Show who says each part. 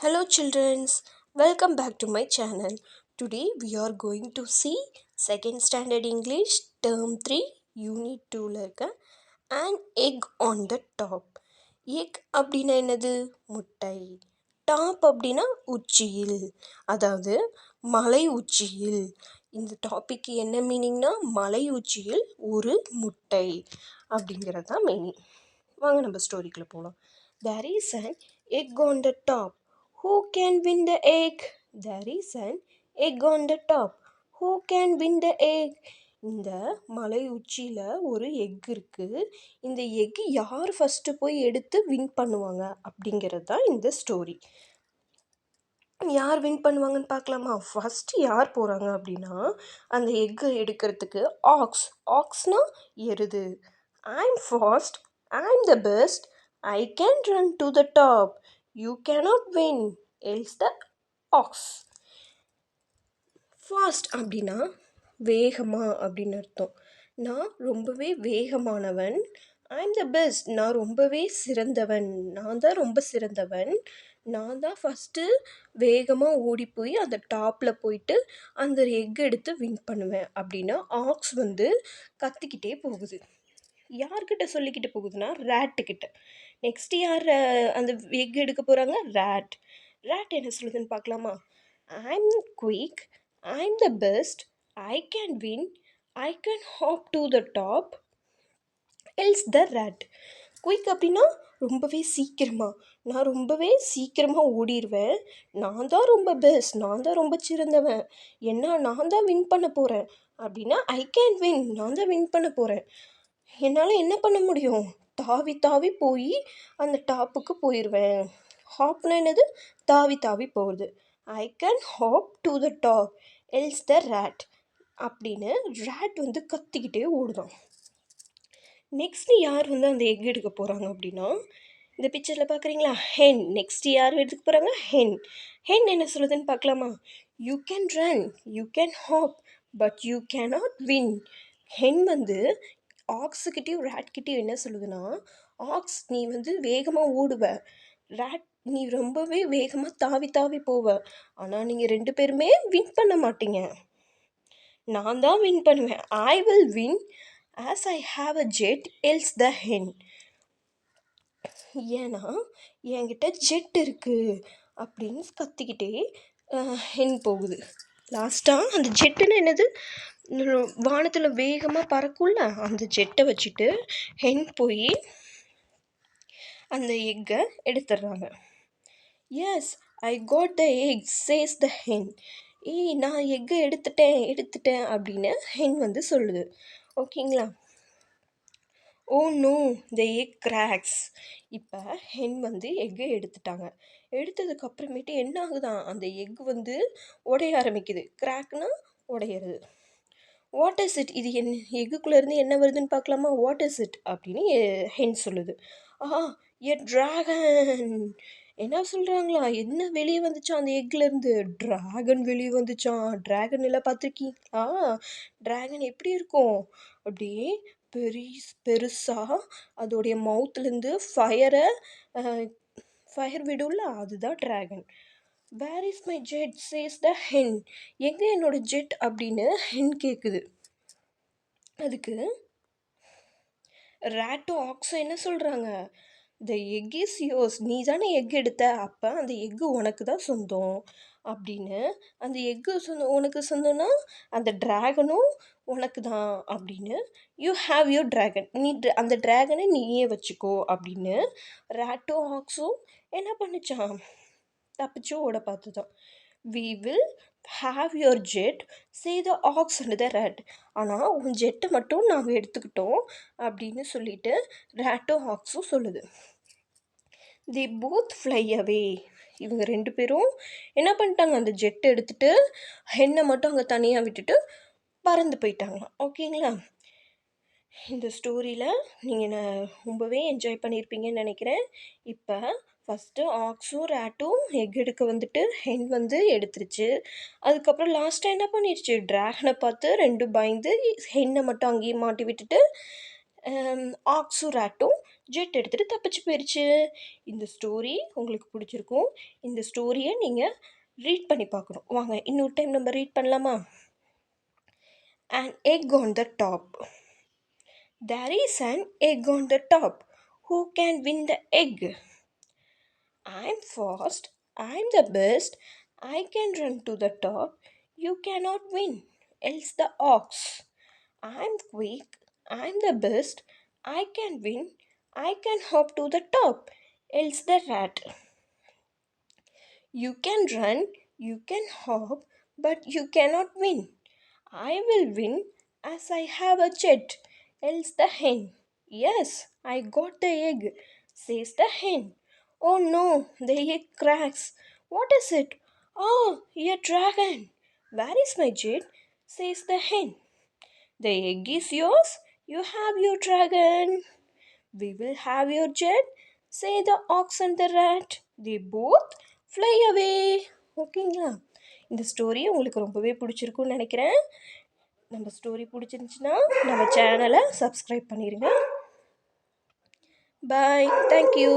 Speaker 1: Hello childrens, welcome back to my channel. Today we are going to see second standard English term 3 unit 2 ல இருக்க an egg on the top. Egg அப்படின்னா என்னது? முட்டை. Top அப்படின்னா உச்சியில், அதாவது மலை உச்சியில். இந்த டாபிக் என்ன மீனிங்னா மலை உச்சியில் ஒரு முட்டை அப்படிங்கிறது தான் மீனிங். வாங்க நம்ம ஸ்டோரிக்குள்ளே போகலாம். There is an egg on the top. Who can win the egg? There is an egg on the top. Who can win the egg? இந்த மலை உச்சியில் ஒரு எக் இருக்குது. இந்த எக் யார் ஃபஸ்ட்டு போய் எடுத்து வின் பண்ணுவாங்க அப்படிங்கிறது தான் இந்த ஸ்டோரி. யார் வின் பண்ணுவாங்கன்னு பார்க்கலாமா? ஃபஸ்ட்டு யார் போகிறாங்க அப்படின்னா அந்த எக்கை எடுக்கிறதுக்கு ஆக்ஸ்னா எருது. I'm fast, I'm the best, I can run to the top. You cannot win, else the ox. Fast அப்படின்னா வேகமாக அப்படின்னு அர்த்தம். நான் ரொம்பவே வேகமானவன். ஐம் த பெஸ்ட், நான் ரொம்பவே சிறந்தவன். நான் தான் ரொம்ப சிறந்தவன். நான் தான் ஃபஸ்ட்டு வேகமாக ஓடி போய் அந்த டாப்பில் போயிட்டு அந்த எக் எடுத்து வின் பண்ணுவேன் அப்படின்னு ஆக்ஸ் கத்திக்கிட்டே போகுது. யார்கிட்ட சொல்லிக்கிட்டு போகுதுன்னா ரேட்டுக்கிட்ட. நெக்ஸ்ட் யார் அந்த எக் எடுக்க போகிறாங்க? ரேட் என்ன சொல்லுதுன்னு பார்க்கலாமா? I'm quick, I'm the best, I can win, I can hop to the top, else the rat. Quick அப்படின்னா ரொம்பவே சீக்கிரமாக, நான் ரொம்பவே சீக்கிரமாக ஓடிடுவேன். நான் தான் ரொம்ப பெஸ்ட், நான் தான் ரொம்ப சிறந்தவன், நான் தான் வின் பண்ண போகிறேன் அப்படின்னா ஐ கேன் வின், நான் தான் வின் பண்ண போகிறேன். என்னால் என்ன பண்ண முடியும்? தாவி தாவி போய் அந்த டாப்புக்கு போயிடுவேன். ஹாப்னா என்னது? தாவி தாவி போகுது. I can hop to the top, else the rat அப்படின்னு ரேட் கத்திக்கிட்டே ஓடுதான். நெக்ஸ்ட்டு யார் அந்த எக் எடுக்க போகிறாங்க அப்படின்னா இந்த பிக்சரில் பார்க்குறீங்களா? ஹென். நெக்ஸ்ட் யார் எடுக்க போகிறாங்க? ஹென் என்ன சொல்லுதுன்னு பார்க்கலாமா? You can run, you can hop, but you cannot win. Hen ஆக்ஸுக்கிட்டேயும் ரேட்கிட்டேயும் என்ன சொல்லுதுன்னா, ஆக்ஸ் நீ வேகமாக ஓடுவ, ரேட் நீ ரொம்பவே வேகமாக தாவி தாவி போவ, ஆனால் நீங்கள் 2 பேருமே வின் பண்ண மாட்டீங்க. நான் தான் வின் பண்ணுவேன். I will win as I have a jet, else the hen. ஏன்னா என்கிட்ட ஜெட் இருக்குது அப்படின்னு கத்திக்கிட்டே ஹென் போகுது. லாஸ்ட்டாக அந்த ஜெட்டுன்னு என்னது? வானத்தில் வேகமாக பறக்கும்ல, அந்த ஜெட்டை வச்சுட்டு ஹென் போய் அந்த எக்கை எடுத்துடுறாங்க. Yes, I got the egg, chase the hen. நான் எக்கை எடுத்துட்டேன் அப்படின்னு ஹென் சொல்லுது. ஓகேங்களா? Oh no, the egg cracks. இப்போ ஹென் எக்கை எடுத்துட்டாங்க. எடுத்ததுக்கப்புறமேட்டு என்ன ஆகுதான்? அந்த எக் உடைய ஆரம்பிக்குது. கிராக்னா உடையிறது. What is it? இது எக்குள்ளேருந்து என்ன வருதுன்னு பார்க்கலாமா? வாட் இஸ் இட் அப்படின்னு ஹென் சொல்லுது. A dragon. என்ன சொல்கிறாங்களா? என்ன வெளியே வந்துச்சான் அந்த எக்லேருந்து? ட்ராகன் வெளியே வந்துச்சான். ட்ராகன் எல்லாம் பார்த்துருக்கீங்களா? ட்ராகன் எப்படி இருக்கும்? அப்படியே பெருசாக அதோடைய மவுத்துலேருந்து ஃபயர் விடும்ல, அதுதான் dragon. Where is my jet, chase the hen. எங்கே என்னோட ஜெட் அப்படின்னு ஹென் கேட்குது. அதுக்கு ரேட்டும் ஆக்ஸும் என்ன சொல்கிறாங்க? த எக் இஸ் யோர்ஸ், நீ தானே எக் எடுத்த, அப்போ அந்த எக்கு உனக்கு தான் சொந்தம் அப்படின்னு. அந்த எக்கு உனக்கு சொந்தம்னா அந்த ட்ராகனும் உனக்கு தான் அப்படின்னு. யூ ஹாவ் யூர் ட்ராகன், நீ அந்த ட்ராகனை நீயே வச்சுக்கோ அப்படின்னு ரேட்டும் ஆக்ஸும் என்ன பண்ணிச்சான்? தப்பிச்சு ஓட பார்த்துதான். We will have your jet, say the ox and the rat. ஆனால் உன் ஜெட்டை மட்டும் நாங்கள் எடுத்துக்கிட்டோம் அப்படின்னு சொல்லிட்டு ரேட்டும் ஆக்ஸும் சொல்லுது. தி போத் ஃப்ளை அவே. இவங்க 2 பேரும் என்ன பண்ணிட்டாங்க? அந்த ஜெட்டை எடுத்துகிட்டு ஹென்னை மட்டும் அங்கே தனியாக விட்டுட்டு பறந்து போயிட்டாங்களாம். ஓகேங்களா? இந்த ஸ்டோரியில் நீங்கள் ரொம்பவே என்ஜாய் பண்ணியிருப்பீங்கன்னு நினைக்கிறேன். இப்போ ஃபஸ்ட்டு ஆக்ஸும் ரேட்டும் எக் எடுக்க ஹென் எடுத்துருச்சு. அதுக்கப்புறம் லாஸ்ட்டாக என்ன பண்ணிடுச்சு? ட்ராகனை பார்த்து 2 பயந்து ஹென்னை மட்டும் அங்கேயே மாட்டி விட்டுட்டு ஆக்ஸும் ரேட்டும் ஜெட் எடுத்துகிட்டு தப்பிச்சு போயிடுச்சு. இந்த ஸ்டோரி உங்களுக்கு பிடிச்சிருக்கும். இந்த ஸ்டோரியை நீங்கள் ரீட் பண்ணி பார்க்கணும். வாங்க இன்னொரு டைம் நம்ம ரீட் பண்ணலாமா? An egg on the top. There is an egg on the top. Who can win the egg? I'm fast. I'm the best. I can run to the top. You cannot win. Else the ox. I'm quick. I'm the best. I can win. I can hop to the top. Else the rat. You can run. You can hop. But you cannot win. I will win as I have a jet. Else the hen. Yes, I got the egg, says the hen. Oh no, the egg cracks. What is it? Oh, a dragon. Where is my jet? Says the hen. The egg is yours. You have your dragon. We will have your jet, say the ox and the rat. They both fly away. ஓகேங்களா? இந்த story உங்களுக்கு ரொம்பவே பிடிச்சிருக்குன்னு நினைக்கிறேன். நம்ம story பிடிச்சிருந்துச்சின்னா நம்ம சேனலை subscribe பண்ணிடுங்க. பாய். தேங்க்யூ.